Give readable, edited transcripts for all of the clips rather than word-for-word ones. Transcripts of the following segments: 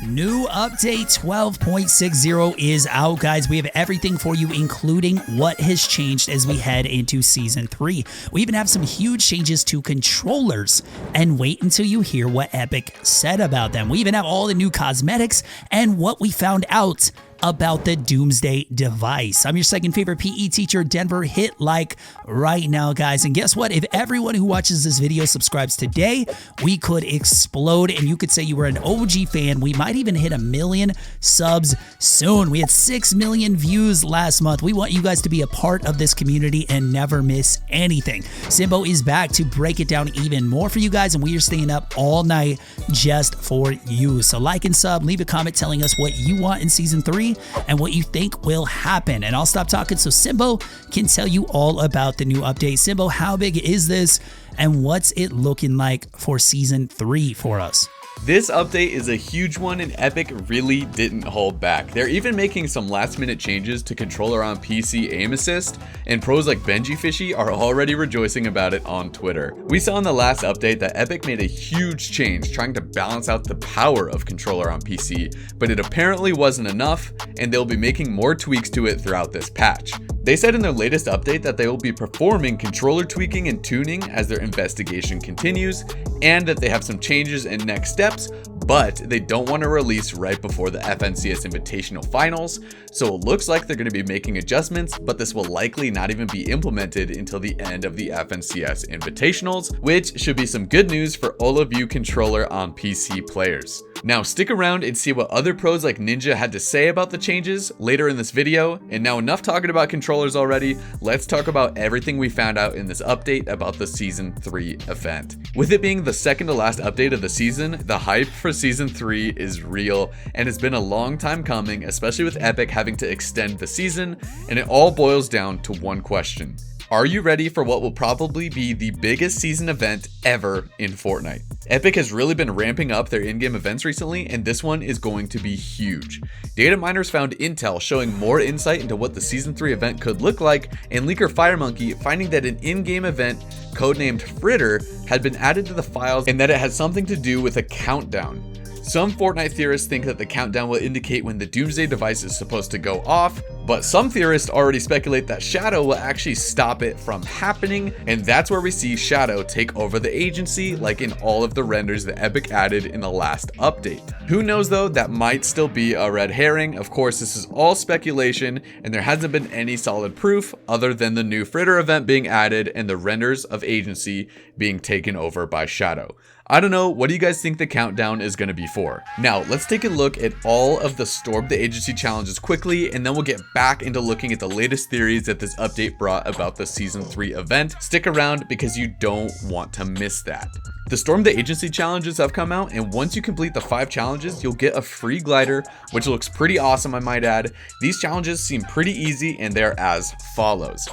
New update 12.60 is out, guys. We have everything for you, including what has changed as we head into Season 3. We even have some huge changes to controllers, and wait until you hear what Epic said about them. We even have all the new cosmetics and what we found out about the Doomsday Device. I'm your second favorite PE teacher, Denver. Hit like right now, guys. And guess what? If everyone who watches this video subscribes today, we could explode, and you could say you were an OG fan. We might even hit 1 million subs soon. We had 6 million views last month. We want you guys to be a part of this community and never miss anything. Simbo is back to break it down even more for you guys, and we are staying up all night just for you. So like and sub, leave a comment telling us what you want in Season 3 and what you think will happen. And I'll stop talking so Simbo can tell you all about the new update. Simbo, how big is this and what's it looking like for Season 3 for us? This update is a huge one, and Epic really didn't hold back. They're even making some last minute changes to controller on PC aim assist, and pros like Benji Fishy are already rejoicing about it on Twitter. We saw in the last update that Epic made a huge change trying to balance out the power of controller on PC, but it apparently wasn't enough, and they'll be making more tweaks to it throughout this patch. They said in their latest update that they will be performing controller tweaking and tuning as their investigation continues, and that they have some changes and next steps, but they don't want to release right before the FNCS Invitational Finals, so it looks like they're going to be making adjustments, but this will likely not even be implemented until the end of the FNCS Invitationals, which should be some good news for all of you controller on PC players. Now stick around and see what other pros like Ninja had to say about the changes later in this video. And now enough talking about controllers already, let's talk about everything we found out in this update about the Season 3 event. With it being the second to last update of the season, the hype for Season 3 is real, and it's been a long time coming, especially with Epic having to extend the season, and it all boils down to one question. Are you ready for what will probably be the biggest season event ever in Fortnite? Epic has really been ramping up their in-game events recently, and this one is going to be huge. Data miners found intel showing more insight into what the Season 3 event could look like, and leaker FireMonkey finding that an in-game event codenamed Fritter had been added to the files and that it had something to do with a countdown. Some Fortnite theorists think that the countdown will indicate when the Doomsday Device is supposed to go off, but some theorists already speculate that Shadow will actually stop it from happening, and that's where we see Shadow take over the agency, like in all of the renders that Epic added in the last update. Who knows though, that might still be a red herring. Of course, this is all speculation, and there hasn't been any solid proof other than the new Fritter event being added and the renders of agency being taken over by Shadow. I don't know, what do you guys think the countdown is going to be for? Now, let's take a look at all of the Storm the Agency challenges quickly, and then we'll get back into looking at the latest theories that this update brought about the Season 3 event. Stick around because you don't want to miss that. The Storm the Agency challenges have come out, and once you complete the 5 challenges, you'll get a free glider, which looks pretty awesome, I might add. These challenges seem pretty easy, and they're as follows.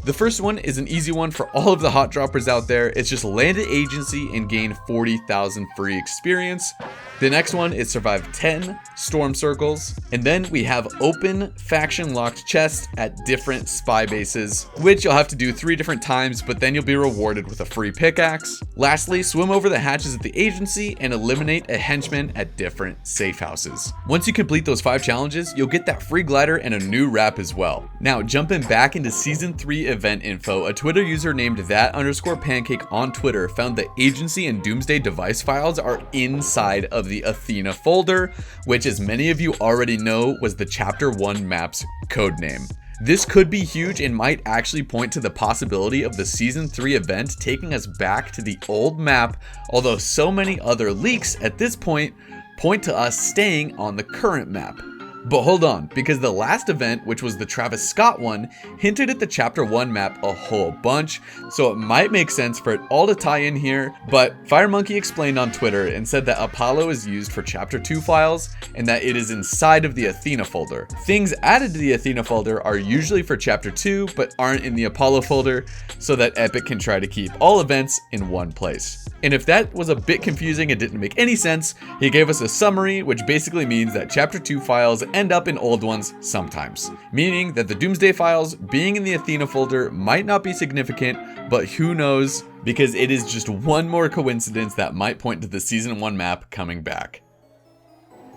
The first one is an easy one for all of the hot droppers out there. It's just land at agency and gain 40,000 free experience. The next one is survive 10 storm circles. And then we have open faction locked chests at different spy bases, which you'll have to do 3 different times, but then you'll be rewarded with a free pickaxe. Lastly, swim over the hatches at the agency and eliminate a henchman at different safe houses. Once you complete those 5 challenges, you'll get that free glider and a new wrap as well. Now, jumping back into Season 3 event info, a Twitter user named that_pancake on Twitter found the agency and Doomsday Device files are inside of the Athena folder, which, as many of you already know, was the Chapter 1 map's codename. This could be huge and might actually point to the possibility of the Season 3 event taking us back to the old map, although so many other leaks at this point to us staying on the current map. But hold on, because the last event, which was the Travis Scott one, hinted at the Chapter 1 map a whole bunch, so it might make sense for it all to tie in here, but FireMonkey explained on Twitter and said that Apollo is used for Chapter 2 files, and that it is inside of the Athena folder. Things added to the Athena folder are usually for Chapter 2, but aren't in the Apollo folder, so that Epic can try to keep all events in one place. And if that was a bit confusing and didn't make any sense, he gave us a summary, which basically means that Chapter 2 files end up in old ones sometimes, meaning that the Doomsday files being in the Athena folder might not be significant, but who knows, because it is just one more coincidence that might point to the Season 1 map coming back.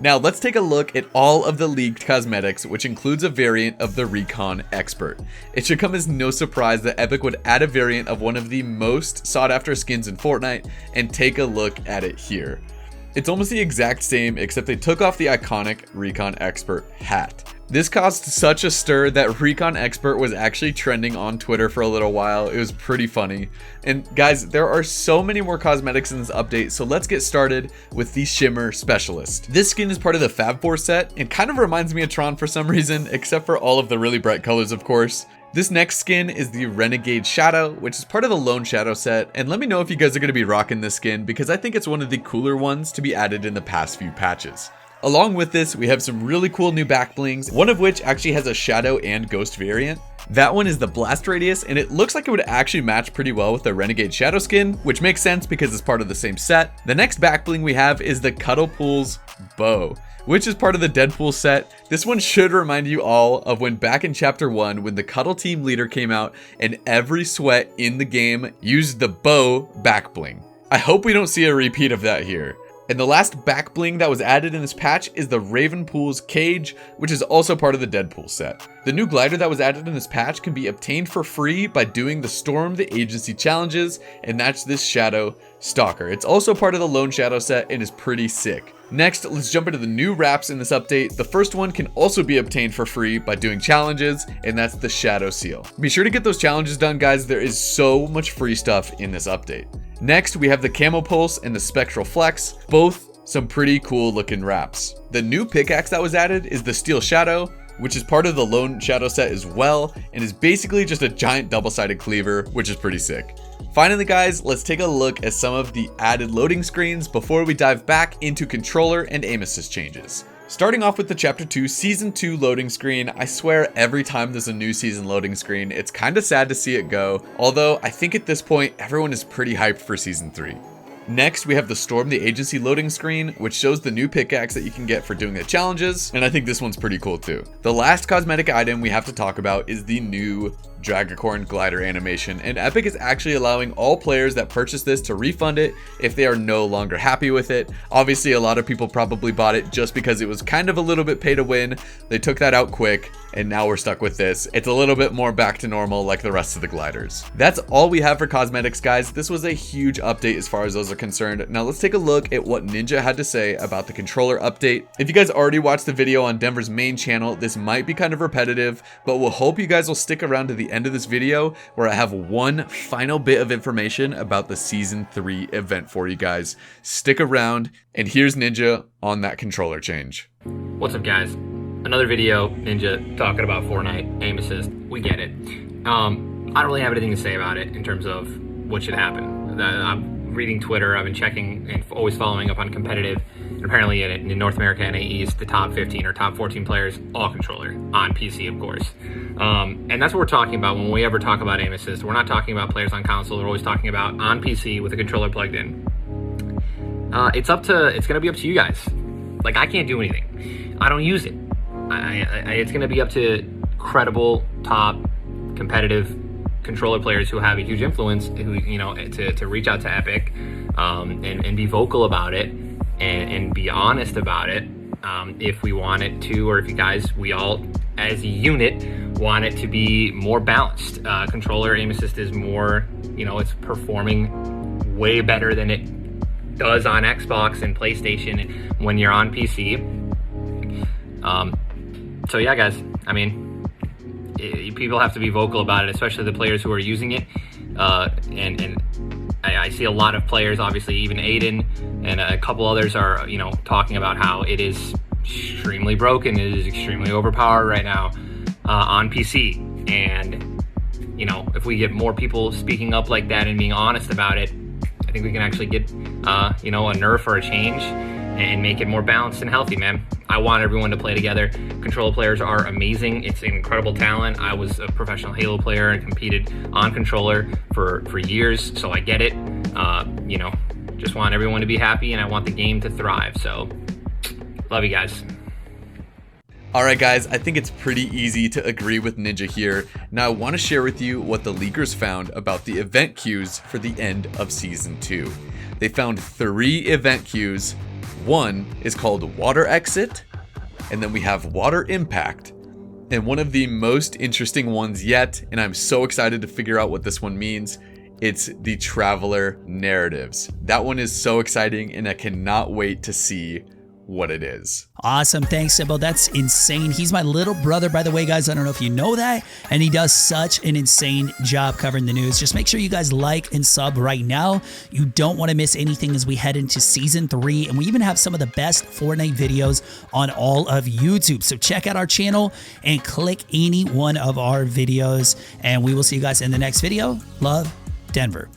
Now let's take a look at all of the leaked cosmetics, which includes a variant of the RECON Expert. It should come as no surprise that Epic would add a variant of one of the most sought after skins in Fortnite, and take a look at it here. It's almost the exact same, except they took off the iconic RECON Expert hat. This caused such a stir that RECON Expert was actually trending on Twitter for a little while. It was pretty funny. And guys, there are so many more cosmetics in this update, so let's get started with the Shimmer Specialist. This skin is part of the Fab 4 set and kind of reminds me of Tron for some reason, except for all of the really bright colors, of course. This next skin is the Renegade Shadow, which is part of the Lone Shadow set, and let me know if you guys are going to be rocking this skin because I think it's one of the cooler ones to be added in the past few patches. Along with this, we have some really cool new back blings, one of which actually has a shadow and ghost variant. That one is the Blast Radius, and it looks like it would actually match pretty well with the Renegade Shadow skin, which makes sense because it's part of the same set. The next back bling we have is the Cuddle Pool's Bow, which is part of the Deadpool set. This one should remind you all of when back in chapter 1 when the Cuddle team leader came out and every sweat in the game used the bow back bling. I hope we don't see a repeat of that here. And the last back bling that was added in this patch is the Ravenpool's Cage, which is also part of the Deadpool set. The new glider that was added in this patch can be obtained for free by doing the Storm the Agency challenges, and that's this Shadow Stalker. It's also part of the Lone Shadow set and is pretty sick. Next, let's jump into the new wraps in this update. The first one can also be obtained for free by doing challenges, and that's the Shadow Seal. Be sure to get those challenges done, guys. There is so much free stuff in this update. Next, we have the Camo Pulse and the Spectral Flex, both some pretty cool looking wraps. The new pickaxe that was added is the Steel Shadow, which is part of the Lone Shadow set as well, and is basically just a giant double-sided cleaver, which is pretty sick. Finally, guys, let's take a look at some of the added loading screens before we dive back into controller and aim assist changes. Starting off with the Chapter 2 Season 2 loading screen, I swear every time there's a new season loading screen, it's kinda sad to see it go, although I think at this point, everyone is pretty hyped for Season 3. Next, we have the Storm the Agency loading screen, which shows the new pickaxe that you can get for doing the challenges, and I think this one's pretty cool too. The last cosmetic item we have to talk about is the new Dragacorn glider animation, and Epic is actually allowing all players that purchase this to refund it if they are no longer happy with it. Obviously, a lot of people probably bought it just because it was kind of a little bit pay to win. They took that out quick, and now we're stuck with this. It's a little bit more back to normal like the rest of the gliders. That's all we have for cosmetics, guys. This was a huge update as far as those are concerned. Now let's take a look at what Ninja had to say about the controller update. If you guys already watched the video on Denver's main channel, this might be kind of repetitive, but we'll hope you guys will stick around to the end of this video where I have one final bit of information about the Season 3 event for you guys. Stick around, and here's Ninja on that controller change. What's up, guys? Another video, Ninja, talking about Fortnite aim assist. We get it. I don't really have anything to say about it in terms of what should happen. I'm reading Twitter, I've been checking and always following up on competitive. And apparently in North America and East, the top 15 or top 14 players, all controller, on PC, of course. And that's what we're talking about when we ever talk about aim assist. We're not talking about players on console, we're always talking about on PC with a controller plugged in. It's gonna be up to you guys. Like, I can't do anything. I don't use it. It's gonna be up to credible, top, competitive controller players who have a huge influence, who, you know, to reach out to Epic, and be vocal about it, and be honest about it, if we want it to, or if you guys, we all as a unit want it to be more balanced. Controller aim assist is more, you know, it's performing way better than it does on Xbox and PlayStation when you're on PC. So yeah, guys, I mean, people have to be vocal about it, especially the players who are using it. And I see a lot of players, obviously even Aiden and a couple others are, you know, talking about how it is extremely broken, it is extremely overpowered right now on PC. And, you know, if we get more people speaking up like that and being honest about it, I think we can actually get, you know, a nerf or a change and make it more balanced and healthy, man. I want everyone to play together. Controller players are amazing. It's an incredible talent. I was a professional Halo player and competed on controller for years, so I get it. You know, just want everyone to be happy, and I want the game to thrive. So, love you guys. Alright guys, I think it's pretty easy to agree with Ninja here. Now I want to share with you what the leakers found about the event queues for the end of Season 2. They found 3 event queues, One is called Water Exit, and then we have Water Impact. And one of the most interesting ones yet, and I'm so excited to figure out what this one means, it's the Traveler Narratives. That one is so exciting, and I cannot wait to see what it is. Awesome. Thanks, Simbo. That's insane. He's my little brother, by the way, guys. I don't know if you know that. And he does such an insane job covering the news. Just make sure you guys like and sub right now. You don't want to miss anything as we head into season 3. And we even have some of the best Fortnite videos on all of YouTube. So check out our channel and click any one of our videos. And we will see you guys in the next video. Love, Denver.